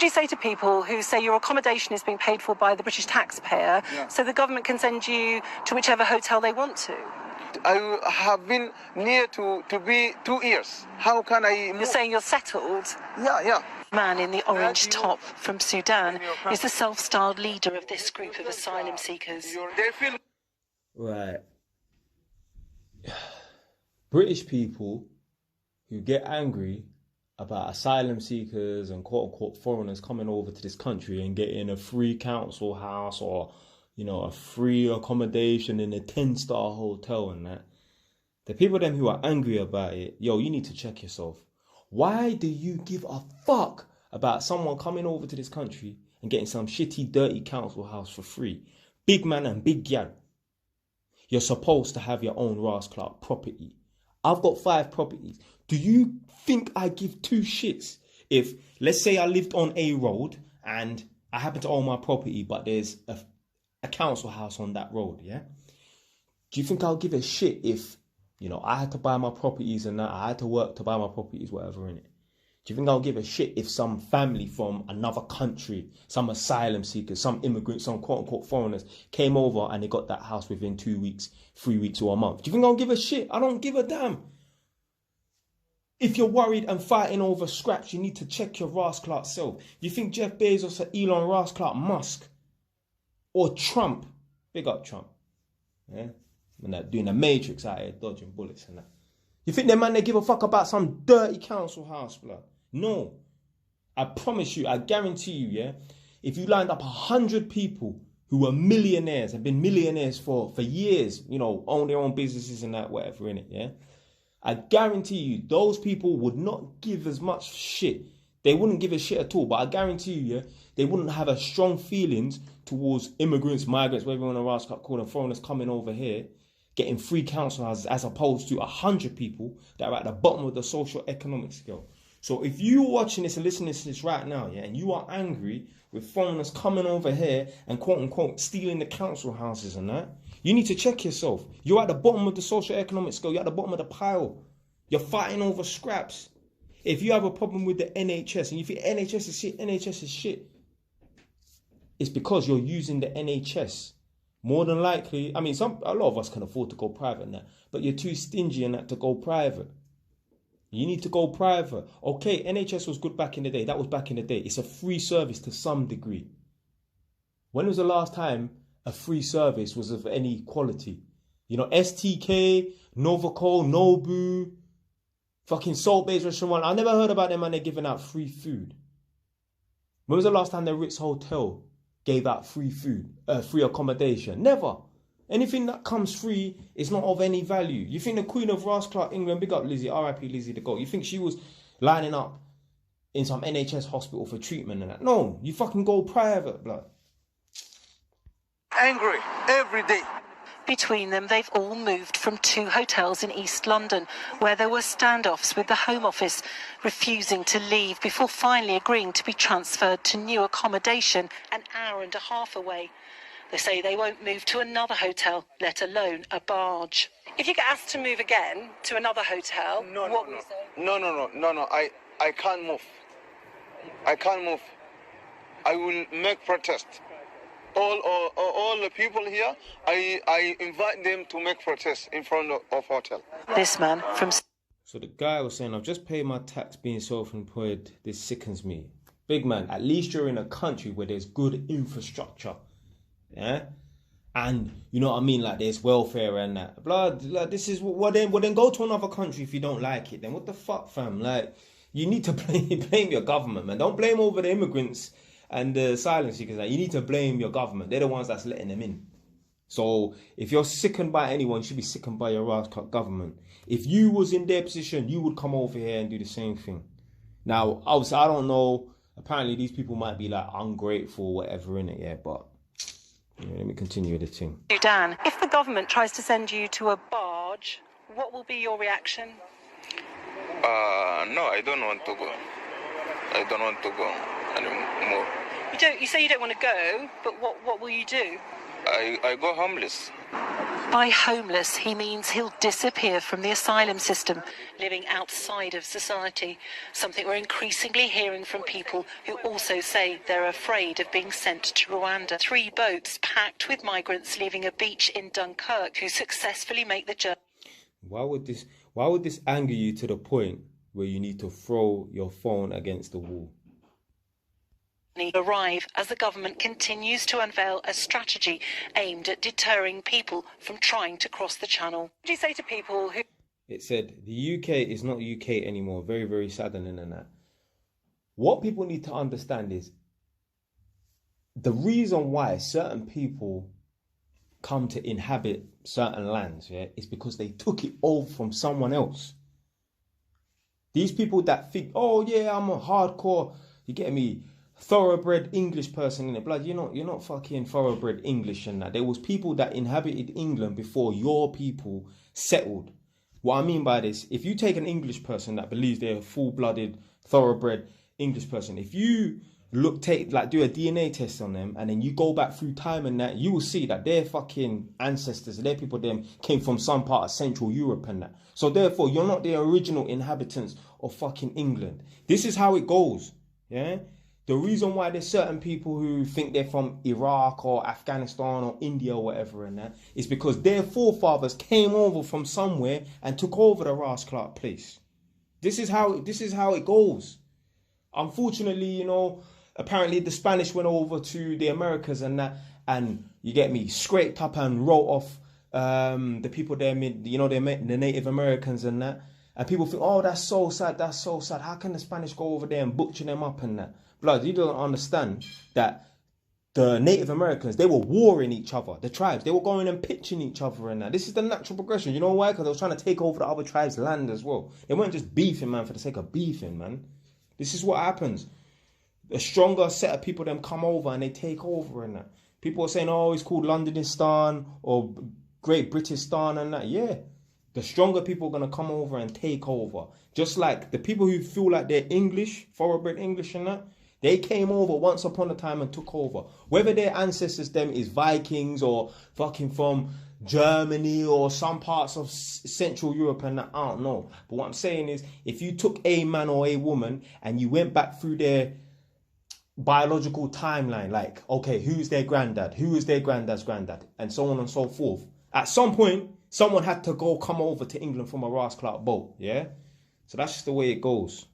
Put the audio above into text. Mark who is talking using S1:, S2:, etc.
S1: you say to people who say your accommodation is being paid for by the British taxpayer, so the government can send you to whichever hotel they want to?
S2: I have been near to be 2 years. How can I move?
S1: You're saying you're settled?
S2: Yeah.
S1: Man in the orange top from Sudan is the self-styled leader of this group of asylum seekers.
S3: Right. British people who get angry about asylum seekers and quote-unquote foreigners coming over to this country and getting a free council house or, you know, a free accommodation in a 10-star hotel and that. The people them who are angry about it, yo, you need to check yourself. Why do you give a fuck about someone coming over to this country and getting some shitty, dirty council house for free? Big man and big gal. You're supposed to have your own Ross Clark property. I've got 5 properties. Do you think I give 2 shits if, let's say I lived on a road and I happen to own my property, but there's a council house on that road, yeah? Do you think I'll give a shit if, you know, I had to buy my properties and that, I had to work to buy my properties, whatever, innit? Do you think I'll give a shit if some family from another country, some asylum seekers, some immigrants, some quote-unquote foreigners came over and they got that house within 2 weeks, 3 weeks or a month? Do you think I'll give a shit? I don't give a damn. If you're worried and fighting over scraps, you need to check your Ross Clark self. You think Jeff Bezos or Elon Ross Clark Musk or Trump, big up Trump, yeah? When they're doing the Matrix out here, dodging bullets and that. You think them man, they give a fuck about some dirty council house, blood? No. I promise you, I guarantee you, yeah? If you lined up 100 people who were millionaires, have been millionaires for years, you know, own their own businesses and that, whatever, in it, yeah? I guarantee you, those people would not give as much shit. They wouldn't give a shit at all, but I guarantee you, yeah, they wouldn't have as strong feelings towards immigrants, migrants, whatever you want to call them, foreigners coming over here, getting free council houses, as opposed to 100 people that are at the bottom of the social economic scale. So if you're watching this and listening to this right now, yeah, and you are angry with foreigners coming over here and quote unquote stealing the council houses and that, you need to check yourself. You're at the bottom of the social economic scale. You're at the bottom of the pile. You're fighting over scraps. If you have a problem with the NHS and you think NHS is shit, NHS is shit, it's because you're using the NHS. More than likely, I mean, a lot of us can afford to go private now, but you're too stingy in that to go private. You need to go private. Okay, NHS was good back in the day. That was back in the day. It's a free service to some degree. When was the last time a free service was of any quality? You know, STK, Novoco, Nobu, fucking Salt-Based Restaurant. I never heard about them and they're giving out free food. When was the last time the Ritz Hotel gave out free food, free accommodation? Never. Anything that comes free is not of any value. You think the Queen of Ross Clark, England, big up Lizzie, R.I.P. Lizzie the GOAT, you think she was lining up in some NHS hospital for treatment and that? No, you fucking go private, blood.
S2: Angry every day.
S1: Between them, they've all moved from 2 hotels in East London, where there were standoffs with the Home Office, refusing to leave before finally agreeing to be transferred to new accommodation an hour and a half away. They say they won't move to another hotel, let alone a barge. If you get asked to move again to another hotel, what will you say?
S2: No. I can't move. I can't move. I will make protest. All the people here, I invite them to make protest in front of hotel.
S1: This man from...
S3: So the guy was saying, I've just paid my tax being self-employed. This sickens me. Big man, at least you're in a country where there's good infrastructure. Yeah? And, you know what I mean, like there's welfare and that. Blood, like this is, well then go to another country if you don't like it. Then what the fuck, fam? Like, you need to blame your government, man. Don't blame over the immigrants and the asylum seekers. Like, you need to blame your government. They're the ones that's letting them in. So if you're sickened by anyone, you should be sickened by your Ross Clark government. If you was in their position, you would come over here and do the same thing. Now, obviously, I don't know. Apparently, these people might be like ungrateful, whatever, in it, yeah, but yeah, let me continue with the thing.
S1: Sudan, if the government tries to send you to a barge, what will be your reaction?
S2: No, I don't want to go. I don't want to go anymore.
S1: You say you don't want to go, but what will you do?
S2: I go homeless.
S1: By homeless, he means he'll disappear from the asylum system, living outside of society, something we're increasingly hearing from people who also say they're afraid of being sent to Rwanda. 3 boats packed with migrants leaving a beach in Dunkirk who successfully make the journey.
S3: Why would this anger you to the point where you need to throw your phone against the wall?
S1: Arrive as the government continues to unveil a strategy aimed at deterring people from trying to cross the channel. What do you say to people who...
S3: It said the UK is not UK anymore. Very, very saddening and that. What people need to understand is the reason why certain people come to inhabit certain lands, yeah, is because they took it over from someone else. These people that think, oh yeah, I'm a hardcore, you get me, thoroughbred English person in it. Blood, you're not fucking thoroughbred English and that. There was people that inhabited England before your people settled. What I mean by this, if you take an English person that believes they're a full-blooded, thoroughbred English person, if you do a DNA test on them and then you go back through time and that, you will see that their fucking ancestors, their people, them came from some part of Central Europe and that. So therefore, you're not the original inhabitants of fucking England. This is how it goes, yeah? The reason why there's certain people who think they're from Iraq or Afghanistan or India or whatever and that is because their forefathers came over from somewhere and took over the Ross Clark place. This is how it goes. Unfortunately, apparently the Spanish went over to the Americas and that, and you get me, scraped up and wrote off the people there, the Native Americans and that. And people think, oh, that's so sad, that's so sad. How can the Spanish go over there and butcher them up and that? Blood, you don't understand that the Native Americans, they were warring each other. The tribes, they were going and pitching each other and that. This is the natural progression. You know why? Because they were trying to take over the other tribes' land as well. They weren't just beefing, man, for the sake of beefing, man. This is what happens. A stronger set of people then come over and they take over and that. People are saying, oh, it's called Londonistan or Great Britistan and that. Yeah. The stronger people are going to come over and take over. Just like the people who feel like they're English, thoroughbred English and that, they came over once upon a time and took over. Whether their ancestors them is Vikings or fucking from Germany or some parts of Central Europe and that, I don't know. But what I'm saying is, if you took a man or a woman and you went back through their biological timeline, like, okay, who's their granddad? Who is their granddad's granddad? And so on and so forth. At some point, someone had to come over to England from a Ross Clark boat, yeah? So that's just the way it goes.